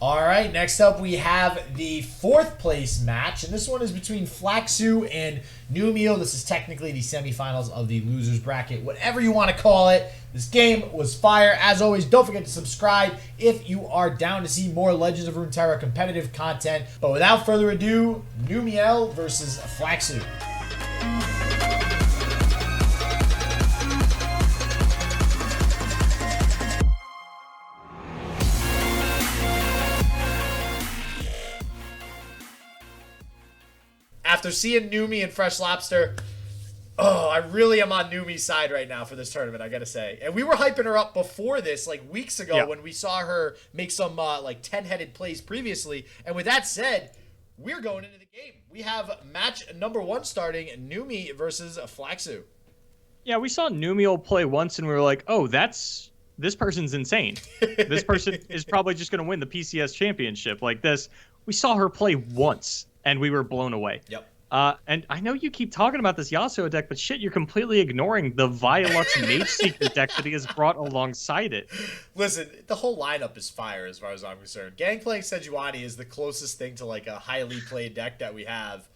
All right, next up we have the fourth place match, and this one is between Flaxeau and Numiel. This is technically the semifinals of the losers bracket, whatever you want to call it. This game was fire. As always, don't forget to subscribe if you are down to see more Legends of Runeterra competitive content. But without further ado, Numiel versus Flaxeau. After seeing Numi and Fresh Lobster, I really am on Numi's side right now for this tournament, I gotta say. And we were hyping her up before this, like weeks ago, when we saw her make some like 10-headed plays previously. And with that said, we're going into the game. We have match number 1 starting, Numi versus Flaxeau. Yeah, we saw Numiel play once and we were like, oh, this person's insane. This person is probably just going to win the PCS championship like this. We saw her play once and we were blown away. Yep. And I know you keep talking about this Yasuo deck, but shit, you're completely ignoring the Violux Mage Seeker deck that he has brought alongside it. Listen, the whole lineup is fire as far as I'm concerned. Gangplank Sejuani is the closest thing to like a highly played deck that we have.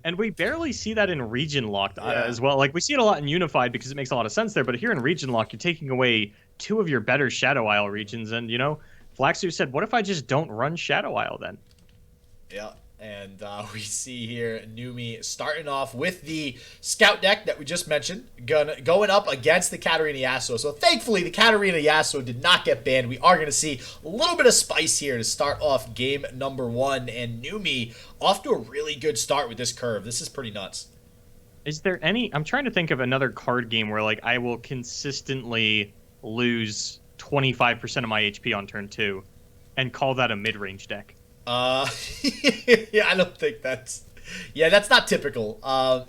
And we barely see that in Region Locked as well. Like, we see it a lot in Unified because it makes a lot of sense there, but here in Region Lock, you're taking away 2 of your better Shadow Isle regions, and, you know, Flaxeau said, what if I just don't run Shadow Isle then? Yeah, and we see here Numi starting off with the Scout deck that we just mentioned, going up against the Katarina Yasuo. So thankfully, the Katarina Yasuo did not get banned. We are going to see a little bit of spice here to start off game number 1, and Numi off to a really good start with this curve. This is pretty nuts. Is there any... I'm trying to think of another card game where, like, I will consistently lose 25% of my HP on turn 2 and call that a mid-range deck. Yeah, I don't think that's... Yeah, that's not typical.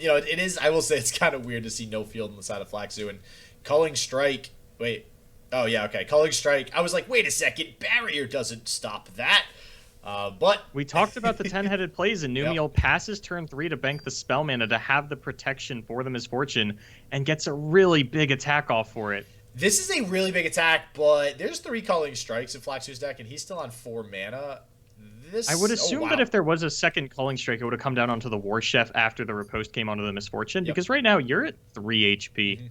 You know, it is... I will say it's kind of weird to see no field on the side of Flaxeau and Culling Strike... Wait. Oh, yeah, okay. Culling Strike. I was like, wait a second. Barrier doesn't stop that. But... We talked about the 10-headed plays, and Numiel passes turn 3 to bank the spell mana to have the protection for the Misfortune and gets a really big attack off for it. This is a really big attack, but there's 3 Culling Strikes in Flaxeau's deck, and he's still on 4 mana. I would assume that if there was a second Culling Strike, it would have come down onto the War Chef after the Riposte came onto the Misfortune, because right now you're at 3 HP.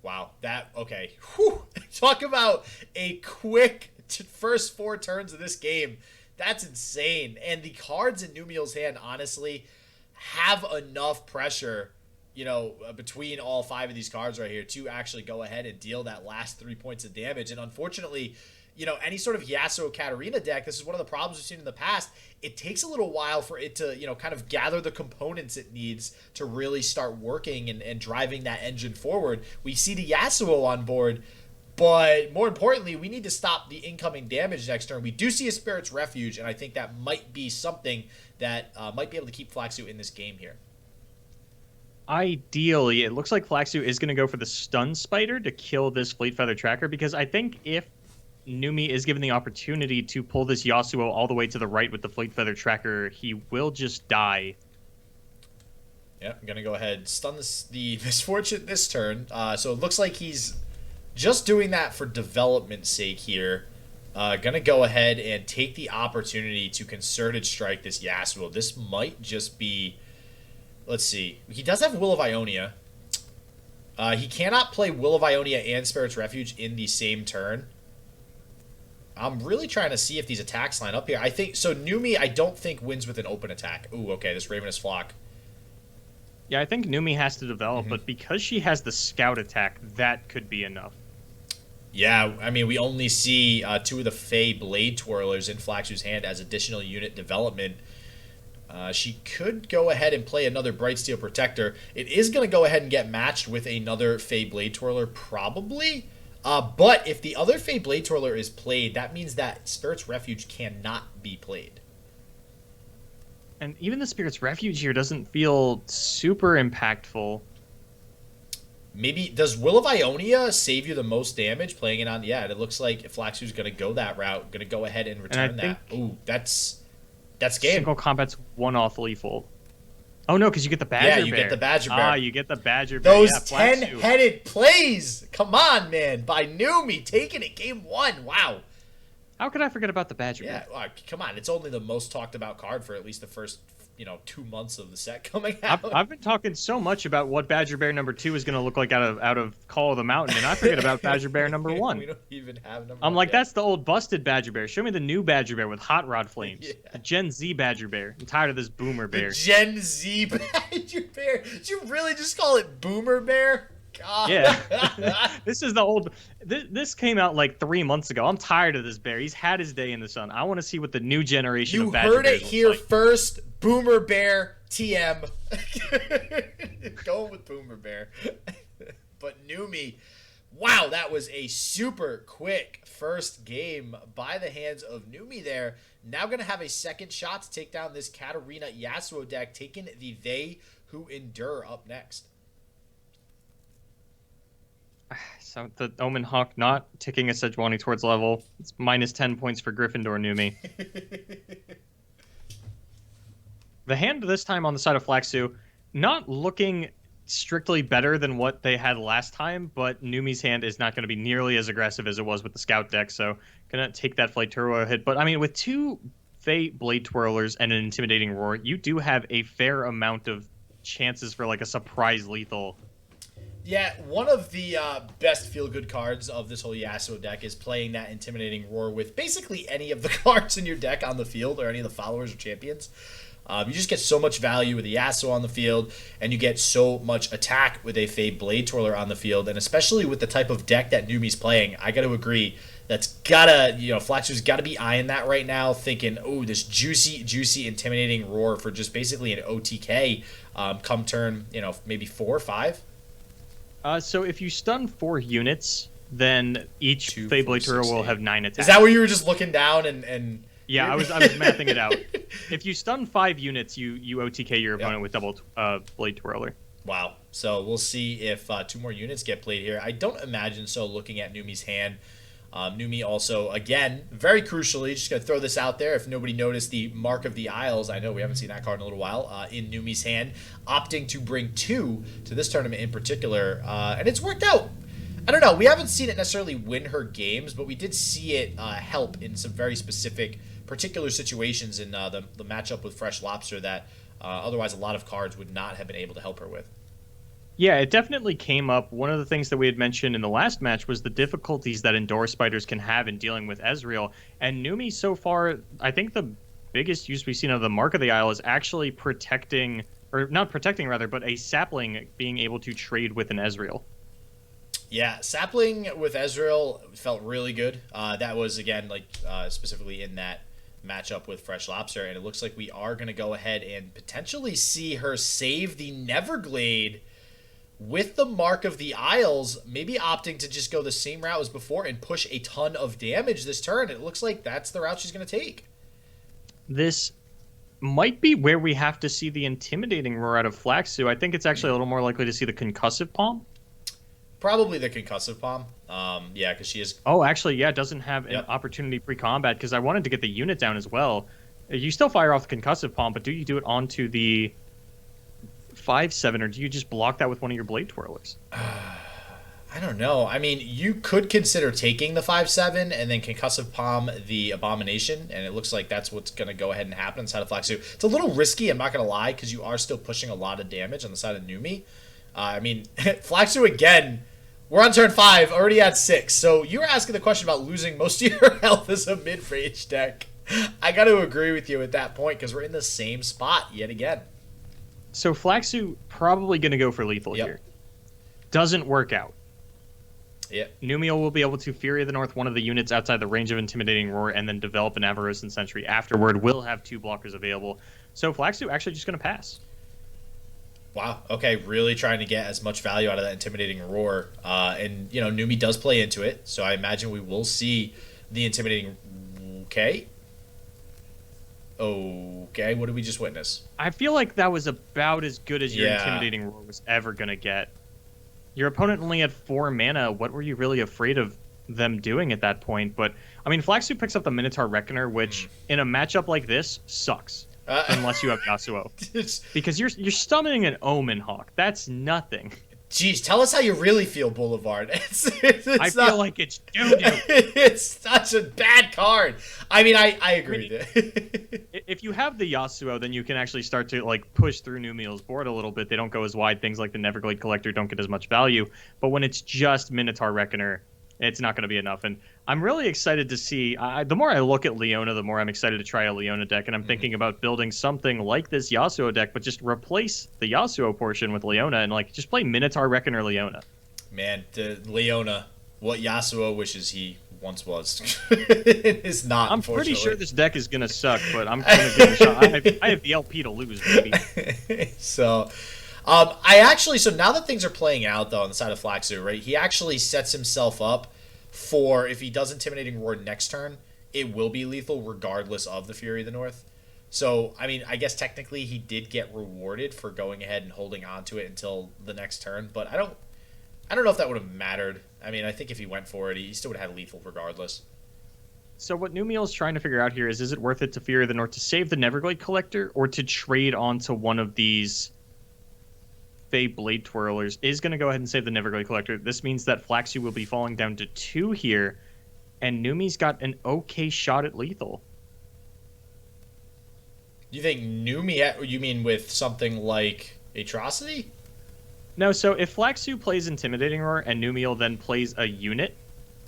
Wow, okay. Whew. Talk about a quick first 4 turns of this game. That's insane. And the cards in Numiel's hand, honestly, have enough pressure, you know, between all 5 of these cards right here to actually go ahead and deal that last 3 points of damage. And unfortunately, you know, any sort of Yasuo Katarina deck, this is one of the problems we've seen in the past. It takes a little while for it to, you know, kind of gather the components it needs to really start working and driving that engine forward. We see the Yasuo on board, but more importantly, we need to stop the incoming damage next turn. We do see a Spirit's Refuge, and I think that might be something that might be able to keep Flaxeau in this game here. Ideally, it looks like Flaxeau is going to go for the Stun Spider to kill this Fleet Feather Tracker, because I think if Numi is given the opportunity to pull this Yasuo all the way to the right with the Fleet Feather Tracker, he will just die. Yeah, I'm going to go ahead and stun the Misfortune this turn. So it looks like he's just doing that for development's sake here. Going to go ahead and take the opportunity to Concerted Strike this Yasuo. This might just be... Let's see. He does have Will of Ionia. He cannot play Will of Ionia and Spirit's Refuge in the same turn. I'm really trying to see if these attacks line up here. I think so. Numi, I don't think wins with an open attack. Ooh, okay, this Ravenous Flock. Yeah, I think Numi has to develop, but because she has the Scout attack, that could be enough. Yeah, I mean, we only see 2 of the Fey Blade Twirlers in Flaxeau's hand as additional unit development. She could go ahead and play another Brightsteel Protector. It is going to go ahead and get matched with another Fey Blade Twirler, probably. But if the other Fey Blade Twirler is played, that means that Spirit's Refuge cannot be played. And even the Spirit's Refuge here doesn't feel super impactful. Maybe, does Will of Ionia save you the most damage playing it on? Yeah, it looks like if Flaxeau's going to go that route, going to go ahead and return that. Ooh, that's game. Single combat's 1-off lethal. Oh, no, because you get the Badger Bear. Yeah, you get the Badger Bear. You get the Badger Bear. Those 10-headed plays. Come on, man. By Numi, taking it game 1. Wow. How could I forget about the Badger Yeah, Bear? come on. It's only the most talked about card for at least the first, 2 months of the set coming out. I've been talking so much about what Badger Bear number 2 is going to look like out of Call of the Mountain, and I forget about Badger Bear number 1. We don't even have number I'm 1 like, yet. that's the old busted Badger Bear. Show me the new Badger Bear with hot rod flames. Yeah. The Gen Z Badger Bear. I'm tired of this Boomer Bear. The Gen Z Badger Bear. Did you really just call it Boomer Bear? God. Yeah. This is the old... This came out like 3 months ago. I'm tired of this bear. He's had his day in the sun. I want to see what the new generation of Badger You heard Bears it looks here like. first. Boomer Bear TM. Going with Boomer Bear. But Numi, wow, that was a super quick first game by the hands of Numi there. Now going to have a second shot to take down this Katarina Yasuo deck, taking the They Who Endure up next. So the Omen Hawk not ticking a Sejuani towards level. It's minus 10 points for Gryffindor Numi. The hand this time on the side of Flaxeau, not looking strictly better than what they had last time, but Numi's hand is not going to be nearly as aggressive as it was with the Scout deck, so going to take that Flight Turbo hit. But, I mean, with 2 Fey Blade Twirlers and an Intimidating Roar, you do have a fair amount of chances for, like, a surprise lethal. Yeah, one of the best feel-good cards of this whole Yasuo deck is playing that Intimidating Roar with basically any of the cards in your deck on the field or any of the followers or champions. You just get so much value with the Yasuo on the field, and you get so much attack with a Fey Blade Twirler on the field, and especially with the type of deck that Numi's playing, I got to agree, that's gotta, Flaxeau's got to be eyeing that right now, thinking, oh, this juicy Intimidating Roar for just basically an OTK come turn, maybe 4 or 5. So if you stun 4 units, then each Fey Blade Twirler will have 9 attacks. Is that where you were just looking down and... Yeah, I was mathing it out. If you stun 5 units, you OTK your opponent with double Blade Twirler. Wow. So we'll see if 2 more units get played here. I don't imagine so looking at Numi's hand. Numi also, again, very crucially, just going to throw this out there. If nobody noticed the Mark of the Isles, I know we haven't seen that card in a little while, in Numi's hand, opting to bring 2 to this tournament in particular. And it's worked out. I don't know. We haven't seen it necessarily win her games, but we did see it help in some very specific, particular situations in the matchup with Fresh Lobster that otherwise a lot of cards would not have been able to help her with. Yeah, it definitely came up. One of the things that we had mentioned in the last match was the difficulties that Endor Spiders can have in dealing with Ezreal. And Numi, so far, I think the biggest use we've seen of the Mark of the Isle is actually protecting, or not protecting rather, but a Sapling being able to trade with an Ezreal. Yeah, Sapling with Ezreal felt really good. That was, again, specifically in that matchup with Fresh Lobster, and it looks like we are going to go ahead and potentially see her save the Neverglade with the Mark of the Isles, maybe opting to just go the same route as before and push a ton of damage this turn. It looks like that's the route she's going to take. This might be where we have to see the Intimidating Roar out of Flaxeau. I think it's actually a little more likely to see the Concussive Palm. Probably the Concussive Palm. Yeah, because she is... Oh, actually, yeah, it doesn't have an opportunity pre-combat, because I wanted to get the unit down as well. You still fire off the Concussive Palm, but do you do it onto the 5/7, or do you just block that with one of your Blade Twirlers? I don't know. I mean, you could consider taking the 5/7 and then Concussive Palm the Abomination, and it looks like that's what's going to go ahead and happen inside of Flaxeau. It's a little risky, I'm not going to lie, because you are still pushing a lot of damage on the side of Numi. I mean, Flaxeau again... We're on turn 5, already at 6. So you were asking the question about losing most of your health as a mid-range deck. I got to agree with you at that point because we're in the same spot yet again. So Flaxeau probably going to go for lethal here. Doesn't work out. Yep. Numiel will be able to Fury of the North one of the units outside the range of Intimidating Roar and then develop an Avarosan Sentry afterward. Will have 2 blockers available. So Flaxeau actually just going to pass. Wow. Okay. Really trying to get as much value out of that Intimidating Roar. And, Numi does play into it. So I imagine we will see the Intimidating... Okay. Okay. What did we just witness? I feel like that was about as good as your Intimidating Roar was ever going to get. Your opponent only had 4 mana. What were you really afraid of them doing at that point? But, I mean, Flaxeau picks up the Minotaur Reckoner, which in a matchup like this sucks. Unless you have Yasuo. Because you're summoning an Omen Hawk. That's nothing. Geez, tell us how you really feel, Boulevard. I feel like it's doo-doo. It's such a bad card. I mean, I agree with it. If you have the Yasuo, then you can actually start to like push through Numiel's board a little bit. They don't go as wide. Things like the Neverglade Collector don't get as much value. But when it's just Minotaur Reckoner, it's not going to be enough. And I'm really excited to see. The more I look at Leona, the more I'm excited to try a Leona deck. And I'm thinking about building something like this Yasuo deck, but just replace the Yasuo portion with Leona and like just play Minotaur Reckoner Leona. Man, Leona, what Yasuo wishes he once was, is not. I'm pretty sure this deck is going to suck, but I'm going to give it a shot. I have the LP to lose, baby. So. So now that things are playing out, though, on the side of Flaxeau, right, he actually sets himself up for, if he does Intimidating Roar next turn, it will be lethal regardless of the Fury of the North. So, I mean, I guess technically he did get rewarded for going ahead and holding on to it until the next turn, but I don't know if that would have mattered. I mean, I think if he went for it, he still would have had lethal regardless. So what Numiel is trying to figure out here is it worth it to Fury of the North to save the Neverglade Collector or to trade onto one of these Fey Blade Twirlers? Is going to go ahead and save the Neverglade Collector. This means that Flaxeau will be falling down to 2 here, and Numi's got an okay shot at lethal. You think Numi, you mean with something like Atrocity? No, so if Flaxeau plays Intimidating Roar and Numiel then plays a unit,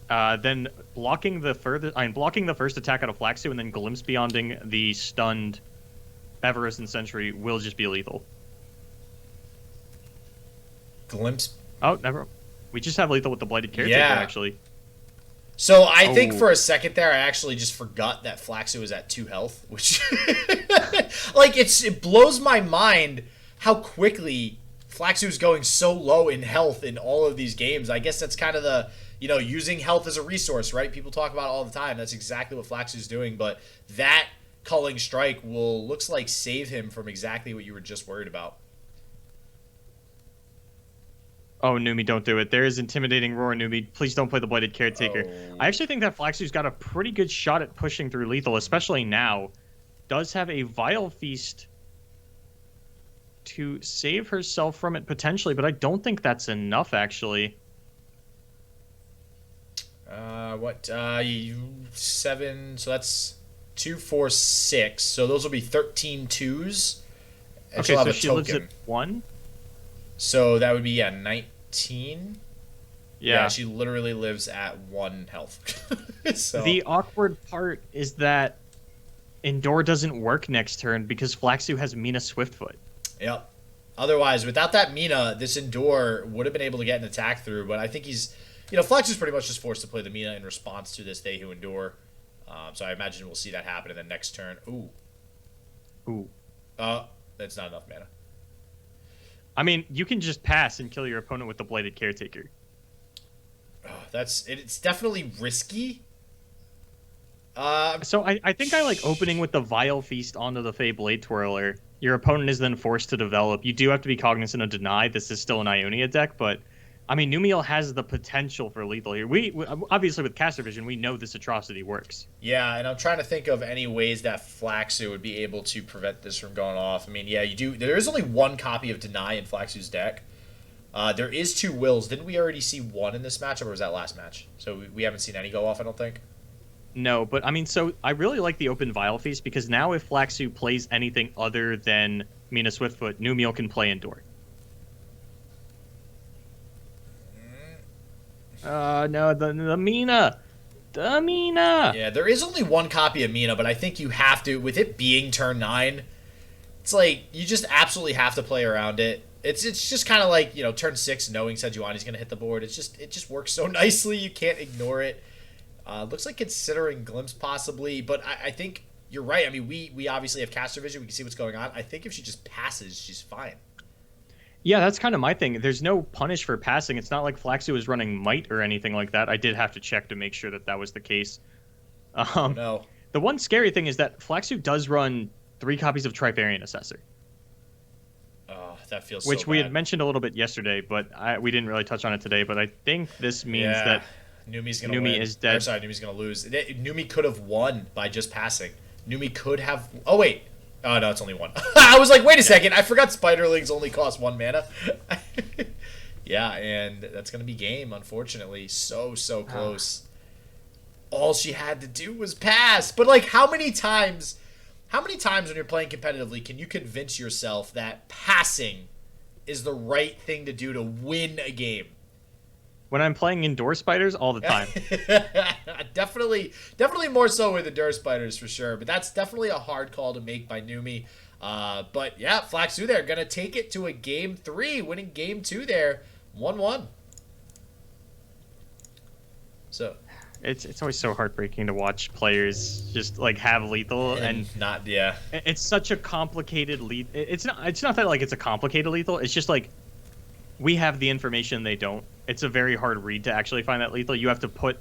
then blocking the first attack out of Flaxeau and then Glimpse Beyonding the stunned Everest Sentry will just be lethal. Glimpse. Oh, never. We just have lethal with the Blighted Caretaker, actually. So I think for a second there, I actually just forgot that Flaxeau was at 2 health, which, like, it blows my mind how quickly Flaxeau is going so low in health in all of these games. I guess that's kind of the, using health as a resource, right? People talk about it all the time. That's exactly what Flaxeau is doing, but that Culling Strike looks like save him from exactly what you were just worried about. Oh, Numi, don't do it. There is Intimidating Roar, Numi. Please don't play the Blighted Caretaker. Oh. I actually think that Flaxeau's got a pretty good shot at pushing through lethal, especially now. Does have a Vile Feast to save herself from it potentially, but I don't think that's enough, actually. 7, so that's 2, 4, 6. So those will be 13 twos. And Okay, so she lives at 1? So that would be, 19. Yeah, she literally lives at 1 health. So. The awkward part is that Endure doesn't work next turn because Flaxeau has Mina Swiftfoot. Yep. Otherwise, without that Mina, this Endure would have been able to get an attack through, but I think he's... Flaxeau's pretty much just forced to play the Mina in response to this They Who Endure. So I imagine we'll see that happen in the next turn. Ooh. That's not enough mana. I mean, you can just pass and kill your opponent with the Blighted Caretaker. It's definitely risky. So I think I like opening with the Vile Feast onto the Fey Blade Twirler. Your opponent is then forced to develop. You do have to be cognizant of Deny. This is still an Ionia deck, but I mean, Numiel has the potential for lethal here. We obviously with Caster Vision, we know this Atrocity works. Yeah, and I'm trying to think of any ways that Flaxeau would be able to prevent this from going off. I mean, yeah, you do. There is only 1 copy of Deny in Flaxeau's deck. There is 2 Wills. Didn't we already see 1 in this matchup, or was that last match? So we haven't seen any go off, I don't think. No, but I mean, so I really like the open Vile Feast because now if Flaxeau plays anything other than Mina Swiftfoot, Numiel can play Endure. No, the Mina. The Mina. Yeah, there is only 1 copy of Mina, but I think you have to, with it being turn 9, it's like, you just absolutely have to play around it. It's just kind of like, turn 6, knowing Sejuani's going to hit the board. It just works so nicely, you can't ignore it. Looks like considering Glimpse possibly, but I think you're right. I mean, we obviously have Caster Vision, we can see what's going on. I think if she just passes, she's fine. Yeah, that's kind of my thing. There's no punish for passing. It's not like Flaxeau is running Might or anything like that. I did have to check to make sure that was the case. No. The one scary thing is that Flaxeau does run 3 copies of Trifarian Assessor. Oh, that feels which so we bad. had mentioned a little bit yesterday, but we didn't really touch on it today. But I think this means that Numi is dead. Numi's going to lose. Numi could have won by just passing. Numi could have... Oh, wait. Oh, no, it's only 1. I was like, wait a second. I forgot Spiderlings only cost 1 mana. Yeah, Yeah, and that's going to be game, unfortunately. So close. All she had to do was pass. But, like, how many times when you're playing competitively can you convince yourself that passing is the right thing to do to win a game? When I'm playing indoor spiders, all the time. Definitely more so with indoor spiders for sure. But that's definitely a hard call to make by Numi. But yeah, Flaxeau there gonna take it to a game 3, winning game 2 there, 1-1. So it's always so heartbreaking to watch players just like have lethal and not. Yeah, it's such a complicated lethal. It's not that like it's a complicated lethal. It's just like we have the information, they don't. It's a very hard read to actually find that lethal. You have to put,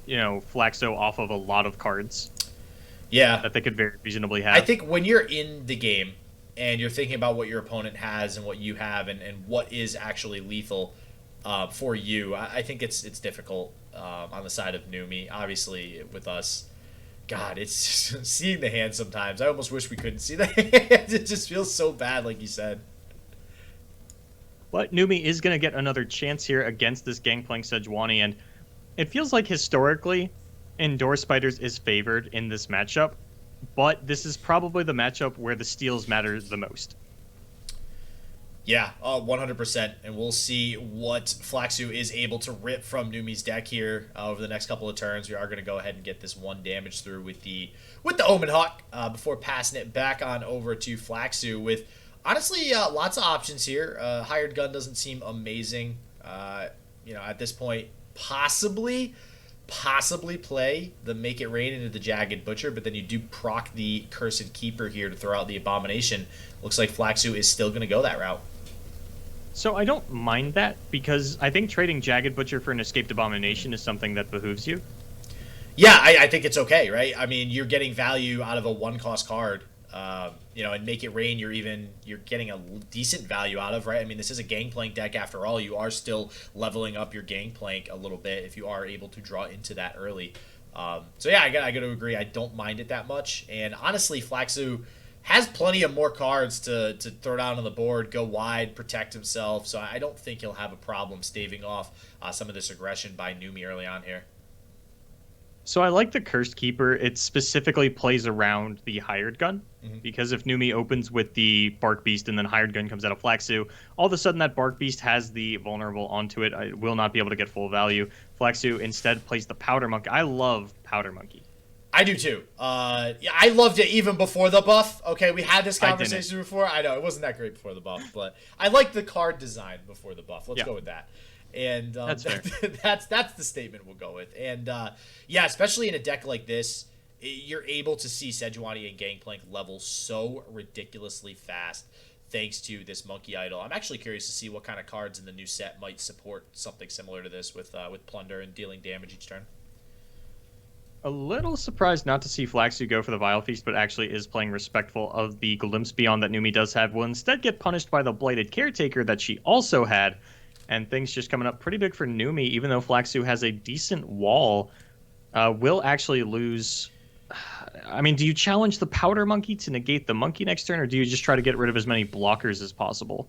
Flaxeau off of a lot of cards. Yeah, that they could very reasonably have. I think when you're in the game and you're thinking about what your opponent has and what you have and what is actually lethal for you, I think it's difficult on the side of Numi. Obviously, with us, God, it's just seeing the hand sometimes. I almost wish we couldn't see the hand. It just feels so bad, like you said. But Numi is going to get another chance here against this Gangplank Sejuani, and it feels like historically, Indoor Spiders is favored in this matchup, but this is probably the matchup where the steals matter the most. Yeah, 100%, and we'll see what Flaxeau is able to rip from Numi's deck here over the next couple of turns. We are going to go ahead and get this 1 damage through with the Omen Hawk before passing it back on over to Flaxeau with, honestly, lots of options here. Hired Gun doesn't seem amazing. At this point, possibly play the Make It Rain into the Jagged Butcher, but then you do proc the Cursed Keeper here to throw out the Abomination. Looks like Flaxeau is still going to go that route. So I don't mind that, because I think trading Jagged Butcher for an Escaped Abomination is something that behooves you. Yeah, I think it's okay, right? I mean, you're getting value out of a 1-cost card. And Make It Rain, you're getting a decent value out of, right? I mean, this is a Gangplank deck after all. You are still leveling up your Gangplank a little bit if you are able to draw into that early. I got to agree. I don't mind it that much. And honestly, Flaxeau has plenty of more cards to throw down on the board, go wide, protect himself. So I don't think he'll have a problem staving off some of this aggression by Numi early on here. So I like the Cursed Keeper. It specifically plays around the Hired Gun, because if Numi opens with the Bark Beast and then Hired Gun comes out of Flaxeau, all of a sudden that Bark Beast has the vulnerable onto it. I will not be able to get full value. Flaxeau instead plays the Powder Monkey. I love Powder Monkey. I do too. I loved it even before the buff. Okay, we had this conversation before. I know it wasn't that great before the buff, but I liked the card design before the buff. Let's go with that. And that's the statement we'll go with. And especially in a deck like this, you're able to see Sejuani and Gangplank level so ridiculously fast thanks to this Monkey Idol. I'm actually curious to see what kind of cards in the new set might support something similar to this with Plunder and dealing damage each turn. A little surprised not to see Flaxeau go for the Vile Feast, but actually is playing respectful of the Glimpse Beyond that Numi does have. Will instead get punished by the Blighted Caretaker that she also had. And things just coming up pretty big for Numi, even though Flaxeau has a decent wall. Will actually lose. I mean, do you challenge the Powder Monkey to negate the Monkey next turn, or do you just try to get rid of as many blockers as possible?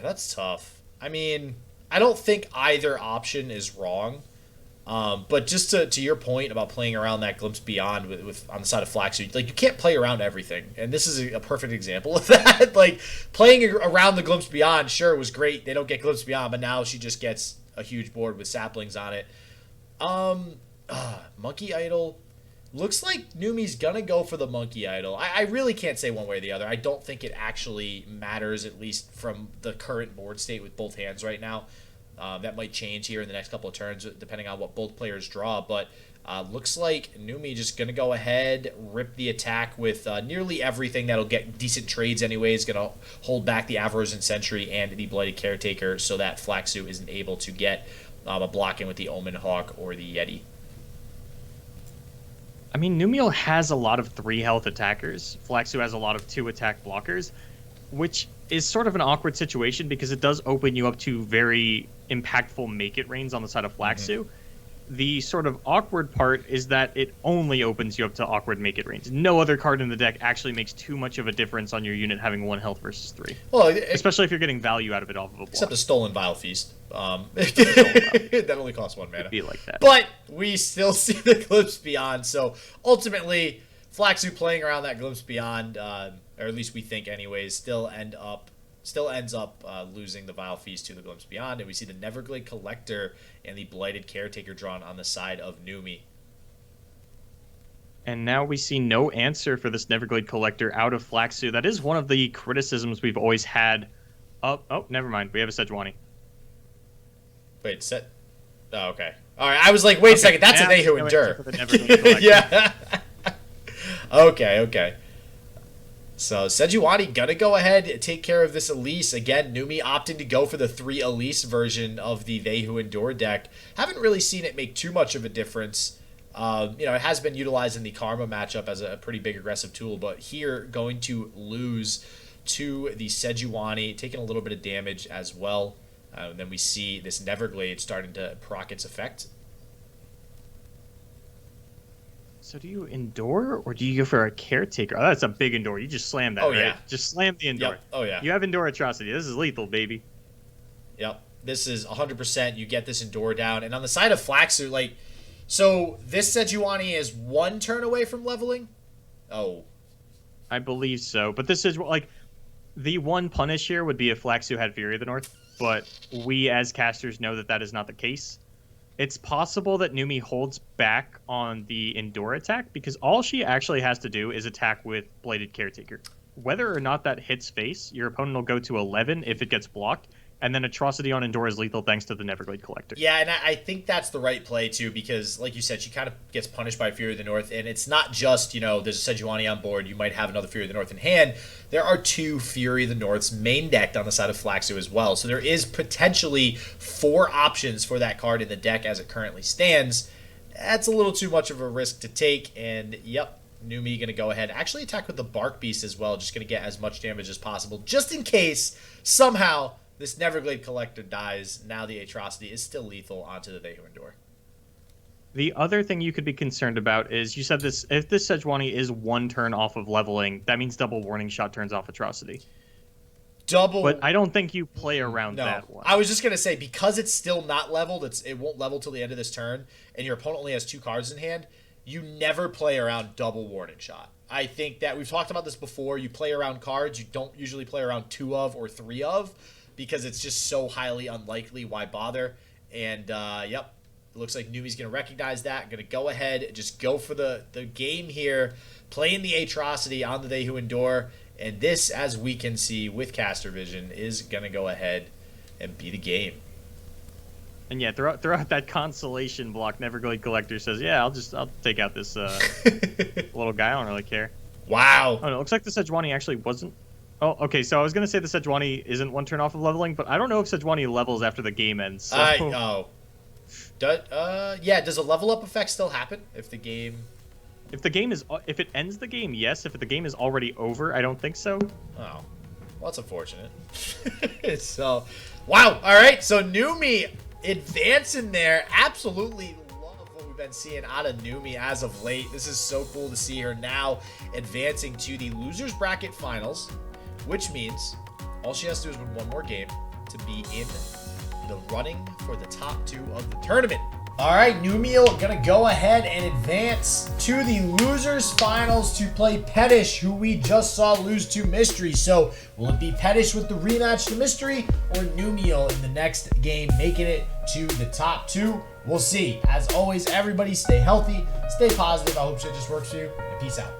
That's tough. I mean, I don't think either option is wrong. But just to your point about playing around that Glimpse Beyond with on the side of Flaxeau, like, you can't play around everything, and this is a perfect example of that. Like, playing around the Glimpse Beyond, sure, was great. They don't get Glimpse Beyond, but now she just gets a huge board with saplings on it. Monkey Idol. Looks like Numi's gonna go for the Monkey Idol. I really can't say one way or the other. I don't think it actually matters, at least from the current board state with both hands right now. That might change here in the next couple of turns, depending on what both players draw. But looks like Numi just going to go ahead, rip the attack with nearly everything that'll get decent trades anyways. Going to hold back the Avarosan Sentry and the Blighted Caretaker so that Flaxeau isn't able to get a block in with the Omen Hawk or the Yeti. I mean, Numiel has a lot of 3-health attackers. Flaxeau has a lot of 2-attack blockers, which is sort of an awkward situation because it does open you up to very impactful Make It Rains on the side of Flaxeau. The sort of awkward part is that it only opens you up to awkward make it range. No other card in the deck actually makes too much of a difference on your unit having 1 health versus 3. Well, especially if you're getting value out of it off of a block. Except a Stolen Vile Feast. That only costs 1 mana. It'd be like that. But we still see the Glimpse Beyond. So ultimately, Flaxeau playing around that Glimpse Beyond, or at least we think anyways, still ends up losing the Vile Feast to the Glimpse Beyond, and we see the Neverglade Collector and the Blighted Caretaker drawn on the side of Numi. And now we see no answer for this Neverglade Collector out of Flaxeau. That is one of the criticisms we've always had. Oh, never mind. We have a Sejuani. Wait, set. Oh, okay. All right. I was like, wait a second. That's a They Who Endure. Yeah. Okay. So Sejuani gonna go ahead and take care of this Elise. Again, Numi opting to go for the 3 Elise version of the They Who Endure deck. Haven't really seen it make too much of a difference. It has been utilized in the Karma matchup as a pretty big aggressive tool, but here going to lose to the Sejuani, taking a little bit of damage as well. And then we see this Neverglade starting to proc its effect. So do you Endure, or do you go for a Caretaker? Oh, that's a big Endure. You just slam that, right? Yeah. Just slam the Endure. Yep. Oh, yeah. You have Endure Atrocity. This is lethal, baby. Yep. This is 100%. You get this Endure down. And on the side of Flaxeau, so this Sejuani is 1 turn away from leveling? Oh. I believe so. But this is, the one punish here would be if Flaxeau had Fury of the North. But we, as casters, know that is not the case. It's possible that Numi holds back on the Endure attack because all she actually has to do is attack with Bladed Caretaker. Whether or not that hits face, your opponent will go to 11 if it gets blocked, and then Atrocity on Endure is lethal thanks to the Neverglade Collector. Yeah, and I think that's the right play, too, because, like you said, she kind of gets punished by Fury of the North, and it's not just, there's a Sejuani on board, you might have another Fury of the North in hand. There are 2 Fury of the Norths main decked on the side of Flaxeau as well, so there is potentially 4 options for that card in the deck as it currently stands. That's a little too much of a risk to take, and yep, Numi going to go ahead, actually attack with the Bark Beast as well, just going to get as much damage as possible, just in case, somehow, this Neverglade Collector dies. Now the Atrocity is still lethal onto the They Who Endure. The other thing you could be concerned about is you said this: if this Sejuani is 1 turn off of leveling, that means double Warning Shot turns off Atrocity. But I don't think you play around that one. I was just going to say, because it's still not leveled, it won't level till the end of this turn, and your opponent only has 2 cards in hand, you never play around double Warning Shot. I think that we've talked about this before. You play around cards you don't usually play around 2 of or 3 of, because it's just so highly unlikely. Why bother? And, yep, it looks like Numi's going to recognize that. Going to go ahead, just go for the game here, playing the Atrocity on the They Who Endure. And this, as we can see with Caster Vision, is going to go ahead and be the game. And yeah, throughout that consolation block, Neverglade Collector says, yeah, I'll take out this little guy. I don't really care. Wow. Oh, no, it looks like the Sejuani actually wasn't. Oh, okay, so I was going to say the Sejuani isn't 1 turn off of leveling, but I don't know if Sejuani levels after the game ends. So. Does a level up effect still happen if the game... If it ends the game, yes. If the game is already over, I don't think so. Oh, well, that's unfortunate. So, wow, all right, so Numi advancing there. Absolutely love what we've been seeing out of Numi as of late. This is so cool to see her now advancing to the Losers Bracket Finals, which means all she has to do is win 1 more game to be in the running for the top 2 of the tournament. All right, Numiel gonna go ahead and advance to the Losers Finals to play Pettish, who we just saw lose to Mystery. So will it be Pettish with the rematch to Mystery, or Numiel in the next game making it to the top 2? We'll see. As always, everybody stay healthy, stay positive. I hope shit just works for you, and peace out.